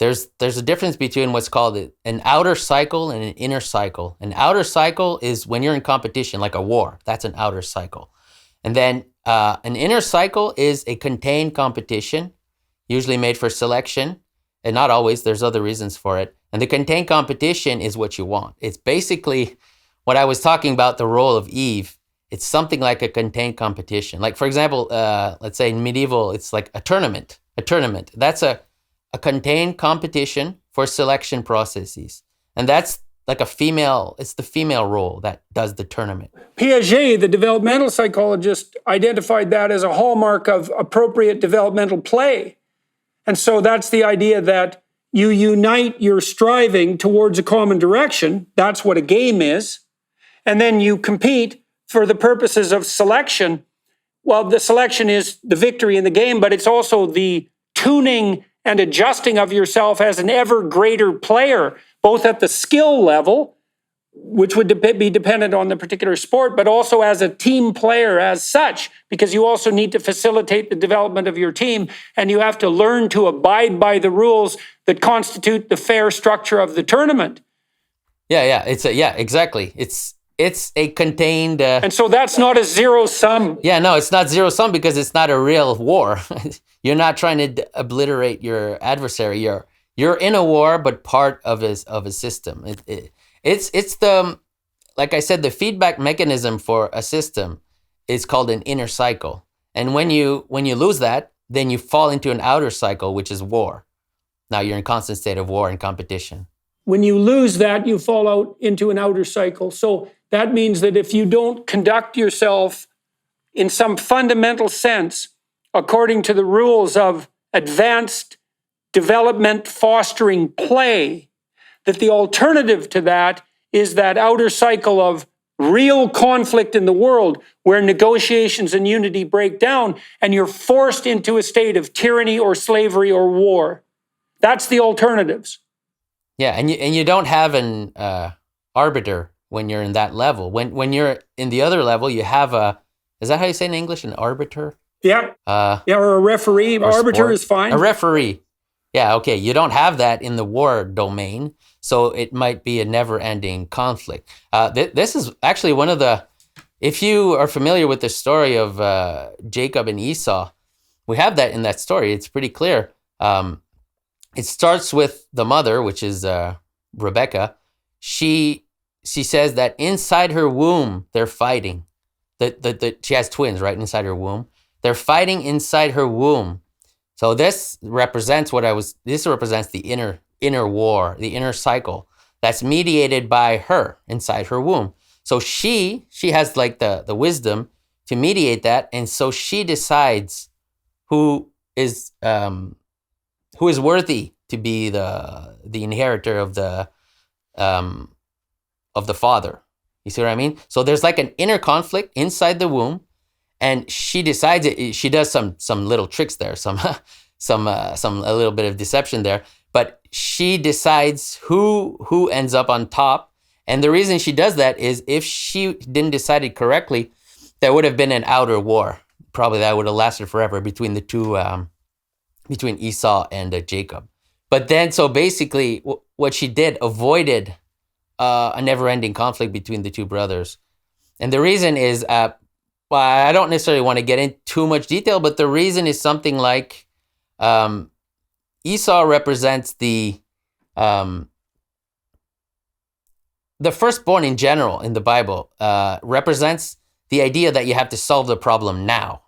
there's a difference between what's called an outer cycle and an inner cycle. An outer cycle is when you're in competition, like a war. That's an outer cycle. And then an inner cycle is a contained competition, usually made for selection, and not always. There's other reasons for it. And the contained competition is what you want. It's basically what I was talking about, the role of Eve. It's something like a contained competition. Like, for example, let's say in medieval, it's like a tournament. A tournament. That's a contained competition for selection processes. And that's like it's the female role that does the tournament. Piaget, the developmental psychologist, identified that as a hallmark of appropriate developmental play. And so that's the idea that you unite your striving towards a common direction. That's what a game is. And then you compete for the purposes of selection. Well, the selection is the victory in the game, but it's also the tuning and adjusting of yourself as an ever greater player, both at the skill level, which would be dependent on the particular sport, but also as a team player as such, because you also need to facilitate the development of your team, and you have to learn to abide by the rules that constitute the fair structure of the tournament. Yeah, exactly. It's a contained... and so that's not a zero sum. Yeah, no, it's not zero sum because it's not a real war. You're not trying to obliterate your adversary. You're in a war, but part of a system. It's the, like I said, the feedback mechanism for a system is called an inner cycle. And when you lose that, then you fall into an outer cycle, which is war. Now you're in constant state of war and competition. When you lose that, you fall out into an outer cycle. So that means that if you don't conduct yourself in some fundamental sense according to the rules of advanced development fostering play, that the alternative to that is that outer cycle of real conflict in the world where negotiations and unity break down and you're forced into a state of tyranny or slavery or war. That's the alternatives. Yeah, and you don't have an arbiter when you're in that level. When you're in the other level, you have is that how you say in English, an arbiter? Yeah. Or a referee. Arbiter sport. Is fine. A referee. Yeah, okay. You don't have that in the war domain, so it might be a never-ending conflict. This is actually one of the, if you are familiar with the story of Jacob and Esau, we have that in that story. It's pretty clear. It starts with the mother, which is Rebecca. She says that inside her womb, they're fighting. She has twins, right, inside her womb. They're fighting inside her womb. So this represents the inner war, the inner cycle that's mediated by her inside her womb. So she has like the wisdom to mediate that, and so she decides who is worthy to be the inheritor of the father. You see what I mean? So there's like an inner conflict inside the womb, and she decides it. She does some little tricks there, a little bit of deception there. But she decides who ends up on top, and the reason she does that is if she didn't decide it correctly, there would have been an outer war. Probably that would have lasted forever between the two, between Esau and Jacob. But then, so basically, what she did avoided a never-ending conflict between the two brothers. And the reason is, well, I don't necessarily want to get into too much detail, but the reason is something like Esau represents the firstborn in general in the Bible, represents the idea that you have to solve the problem now.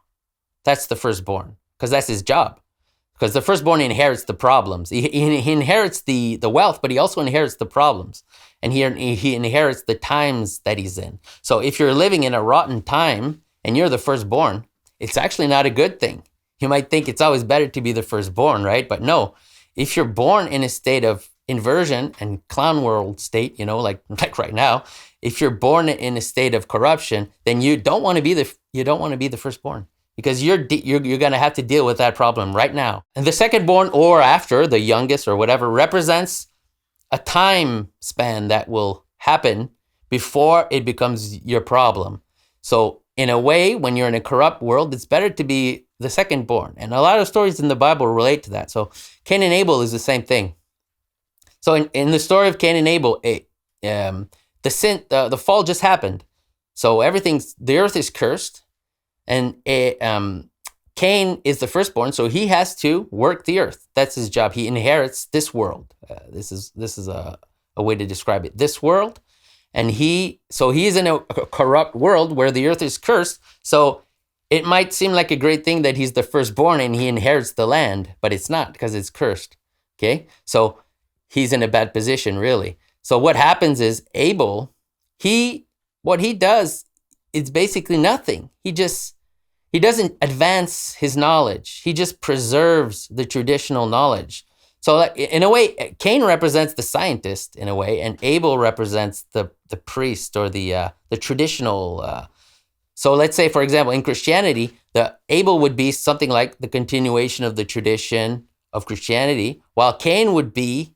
That's the firstborn, because that's his job. Because the firstborn inherits the problems. He inherits the wealth, but he also inherits the problems. And he inherits the times that he's in. So if you're living in a rotten time and you're the firstborn, it's actually not a good thing. You might think it's always better to be the firstborn, right? But no, if you're born in a state of inversion and clown world state, like right now, if you're born in a state of corruption, then you don't want to be the firstborn. Because you're going to have to deal with that problem right now. And the secondborn, or after, the youngest or whatever, represents a time span that will happen before it becomes your problem. So in a way, when you're in a corrupt world, it's better to be the secondborn. And a lot of stories in the Bible relate to that. So Cain and Abel is the same thing. So in the story of Cain and Abel, the fall just happened. So the earth is cursed, and Cain is the firstborn, so he has to work the earth. That's his job. He inherits this world. This is a way to describe it. This world, and he's in a corrupt world where the earth is cursed. So it might seem like a great thing that he's the firstborn and he inherits the land, but it's not, because it's cursed. Okay, so he's in a bad position, really. So what happens is Abel, what he does is basically nothing. He doesn't advance his knowledge. He just preserves the traditional knowledge. So in a way, Cain represents the scientist in a way, and Abel represents the priest or the traditional. So let's say, for example, in Christianity, the Abel would be something like the continuation of the tradition of Christianity, while Cain would be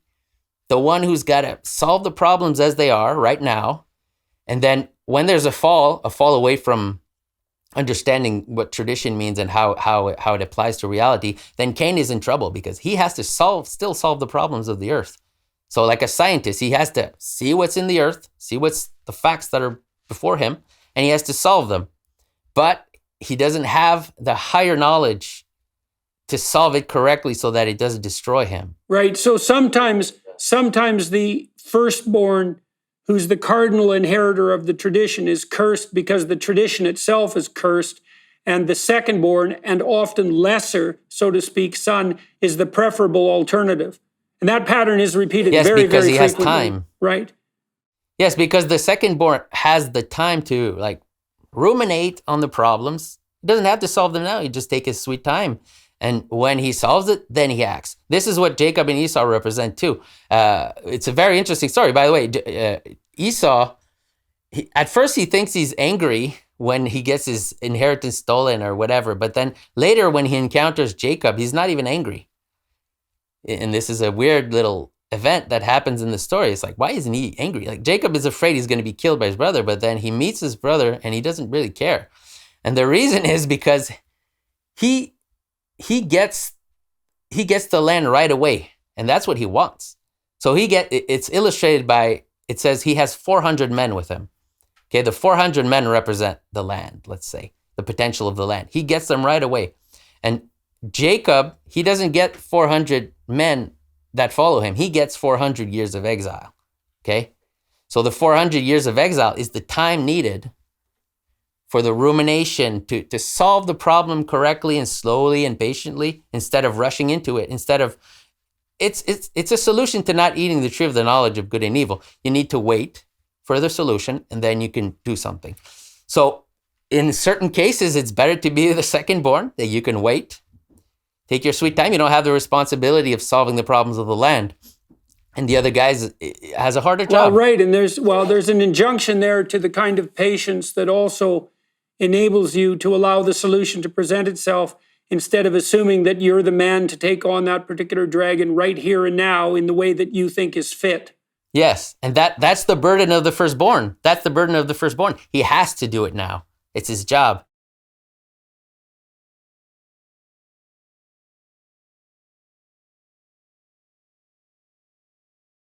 the one who's got to solve the problems as they are right now. And then when there's a fall away from understanding what tradition means and how it applies to reality, then Cain is in trouble because he has to still solve the problems of the earth. So like a scientist, he has to see what's in the earth, see what's the facts that are before him, and he has to solve them. But he doesn't have the higher knowledge to solve it correctly so that it doesn't destroy him. Right. So sometimes the firstborn, who's the cardinal inheritor of the tradition, is cursed because the tradition itself is cursed, and the secondborn, and often lesser, so to speak, son, is the preferable alternative. And that pattern is repeated very, very frequently. Yes, because he has time. Right. Yes, because the secondborn has the time to ruminate on the problems. He doesn't have to solve them now. He just take his sweet time. And when he solves it, then he acts. This is what Jacob and Esau represent too. It's a very interesting story. By the way, Esau, at first he thinks he's angry when he gets his inheritance stolen or whatever. But then later when he encounters Jacob, he's not even angry. And this is a weird little event that happens in the story. It's like, why isn't he angry? Like Jacob is afraid he's going to be killed by his brother, but then he meets his brother and he doesn't really care. And the reason is because he gets the land right away, and that's what he wants. So it's illustrated by, it says he has 400 men with him. Okay, the 400 men represent the land, let's say, the potential of the land. He gets them right away. And Jacob, he doesn't get 400 men that follow him. He gets 400 years of exile. Okay? So the 400 years of exile is the time needed for the rumination to solve the problem correctly and slowly and patiently instead of rushing into it. It's a solution to not eating the tree of the knowledge of good and evil. You need to wait for the solution and then you can do something. So in certain cases, it's better to be the secondborn, that you can wait. Take your sweet time. You don't have the responsibility of solving the problems of the land. And the other guy has a harder job. Well, right. And there's an injunction there to the kind of patience that also enables you to allow the solution to present itself instead of assuming that you're the man to take on that particular dragon right here and now in the way that you think is fit. Yes, and that's the burden of the firstborn. That's the burden of the firstborn. He has to do it now. It's his job.